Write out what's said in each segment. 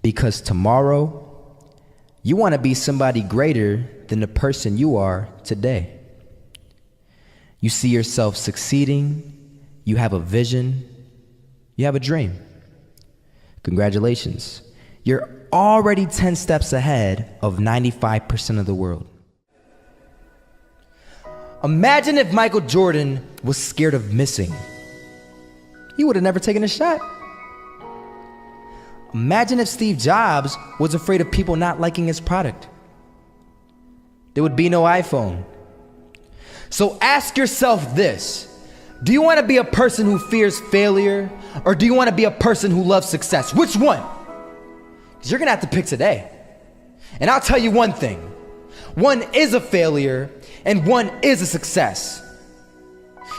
Because tomorrow, you want to be somebody greater than the person you are today. You see yourself succeeding, you have a vision, you have a dream. Congratulations. You're already 10 steps ahead of 95% of the world. Imagine if Michael Jordan was scared of missing. He would have never taken a shot. Imagine if Steve Jobs was afraid of people not liking his product. There would be no iPhone. So ask yourself this: do you want to be a person who fears failure, or do you want to be a person who loves success? Which one? Because you're gonna have to pick today. And I'll tell you one thing: one is a failure and one is a success.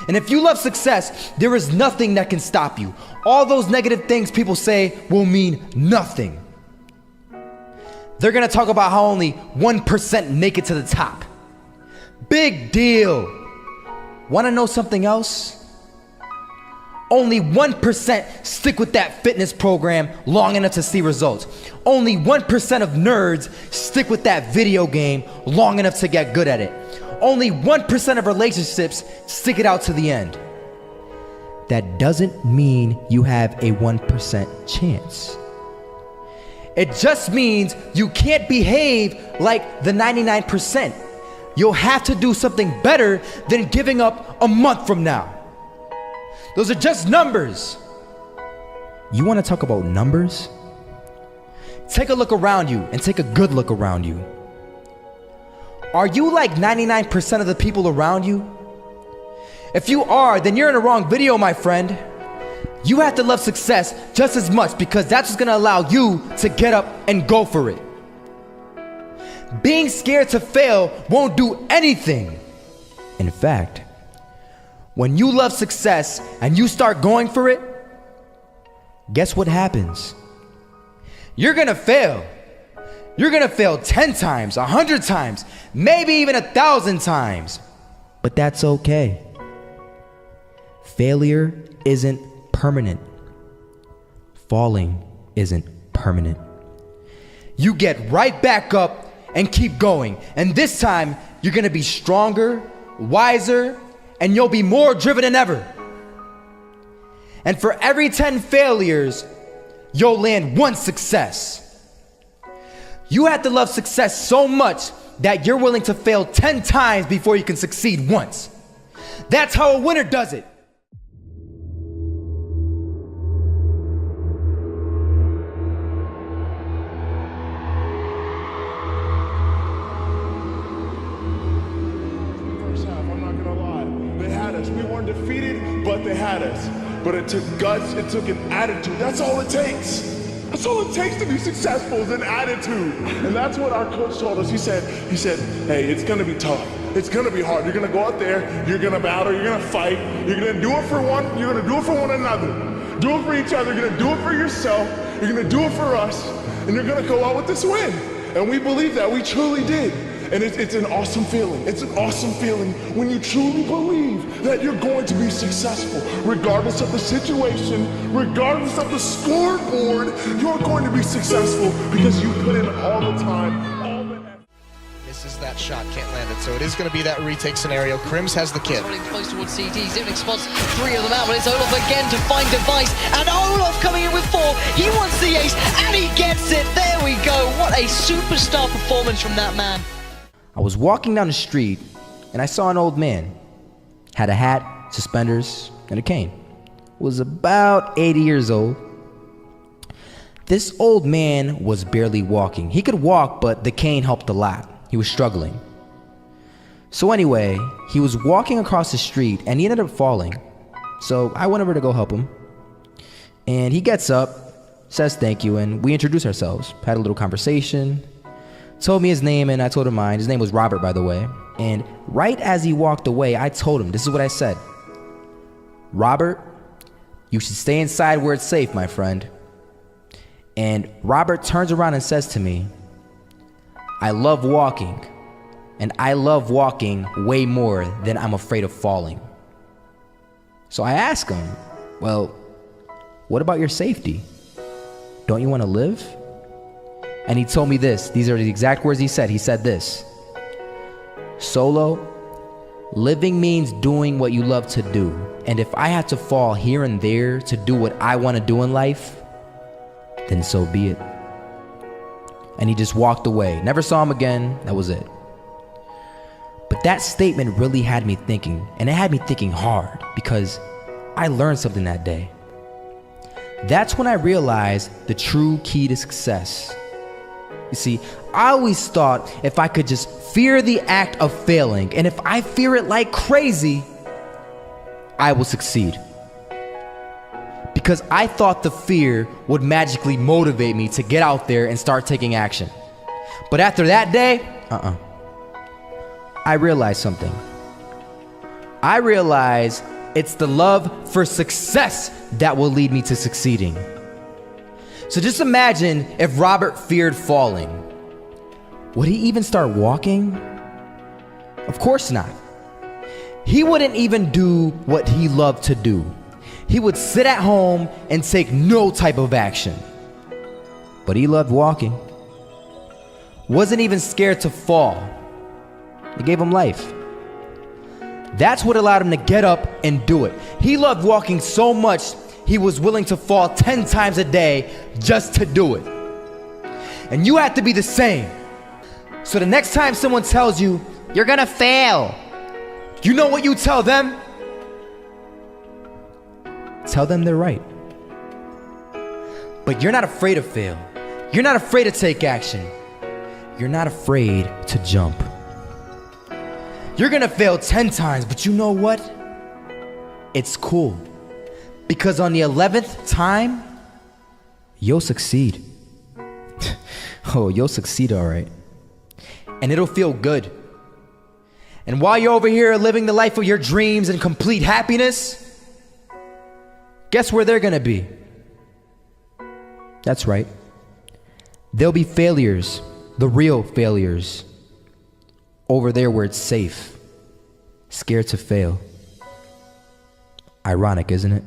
And if you love success, there is nothing that can stop you. All those negative things people say will mean nothing. They're gonna talk about how only 1% make it to the top. Big deal. Wanna know something else? Only 1% stick with that fitness program long enough to see results. Only 1% of nerds stick with that video game long enough to get good at it. Only 1% of relationships stick it out to the end. That doesn't mean you have a 1% chance. It just means you can't behave like the 99%. You'll have to do something better than giving up a month from now. Those are just numbers. You want to talk about numbers? Take a look around you and take a good look around you. Are you like 99% of the people around you? If you are, then you're in the wrong video, my friend. You have to love success just as much, because that's what's gonna allow you to get up and go for it. Being scared to fail won't do anything. In fact, when you love success and you start going for it, guess what happens? You're gonna fail. You're gonna fail 10 times, 100 times, maybe even 1,000 times. But that's okay. Failure isn't permanent. Falling isn't permanent. You get right back up and keep going. And this time, you're gonna be stronger, wiser, and you'll be more driven than ever. And for every 10 failures, you'll land one success. You have to love success so much that you're willing to fail 10 times before you can succeed once. That's how a winner does it. First half, I'm not gonna lie. They had us. We weren't defeated, but they had us. But it took guts, it took an attitude. That's all it takes. That's all it takes to be successful, is an attitude. And that's what our coach told us. He said, hey, it's gonna be tough. It's gonna be hard. You're gonna go out there, you're gonna battle, you're gonna fight, you're gonna do it for one, you're gonna do it for one another. Do it for each other, you're gonna do it for yourself, you're gonna do it for us, and you're gonna go out with this win. And we believe that, we truly did. And it's an awesome feeling. It's an awesome feeling when you truly believe that you're going to be successful. Regardless of the situation, regardless of the scoreboard, you're going to be successful because you put in all the time, all the effort. Misses that shot, can't land it. So it is going to be that retake scenario. Crims has the kid. Running close towards CT. Zivnik spots 3 of them out, but it's Olof again to find Device. And Olof coming in with 4. He wants the ace, and he gets it. There we go. What a superstar performance from that man. I was walking down the street and I saw an old man. Had a hat, suspenders, and a cane. Was about 80 years old. This old man was barely walking. He could walk, but the cane helped a lot. He was struggling. So anyway, he was walking across the street and he ended up falling. So I went over to go help him. And he gets up, says thank you, and we introduced ourselves. Had a little conversation. Told me his name and I told him mine. His name was Robert, by the way. And right as he walked away, I told him, this is what I said. Robert, you should stay inside where it's safe, my friend. And Robert turns around and says to me, I love walking, and I love walking way more than I'm afraid of falling. So I ask him, well, what about your safety? Don't you want to live? And he told me this. These are the exact words he said. He said this: Solo, living means doing what you love to do. And if I had to fall here and there to do what I want to do in life, then so be it. And he just walked away. Never saw him again. That was it. But that statement really had me thinking, and it had me thinking hard, because I learned something that day. That's when I realized the true key to success. You see, I always thought if I could just fear the act of failing, and if I fear it like crazy, I will succeed. Because I thought the fear would magically motivate me to get out there and start taking action. But after that day, I realized something. I realized it's the love for success that will lead me to succeeding. So just imagine if Robert feared falling. Would he even start walking? Of course not. He wouldn't even do what he loved to do. He would sit at home and take no type of action. But he loved walking. Wasn't even scared to fall. It gave him life. That's what allowed him to get up and do it. He loved walking so much, he was willing to fall 10 times a day just to do it. And you have to be the same. So the next time someone tells you, you're gonna fail, you know what you tell them? Tell them they're right. But you're not afraid to fail. You're not afraid to take action. You're not afraid to jump. You're gonna fail 10 times, but you know what? It's cool. Because on the 11th time, you'll succeed. Oh, you'll succeed, all right. And it'll feel good. And while you're over here living the life of your dreams and complete happiness, guess where they're gonna be? That's right. They'll be failures, the real failures. Over there where it's safe, scared to fail. Ironic, isn't it?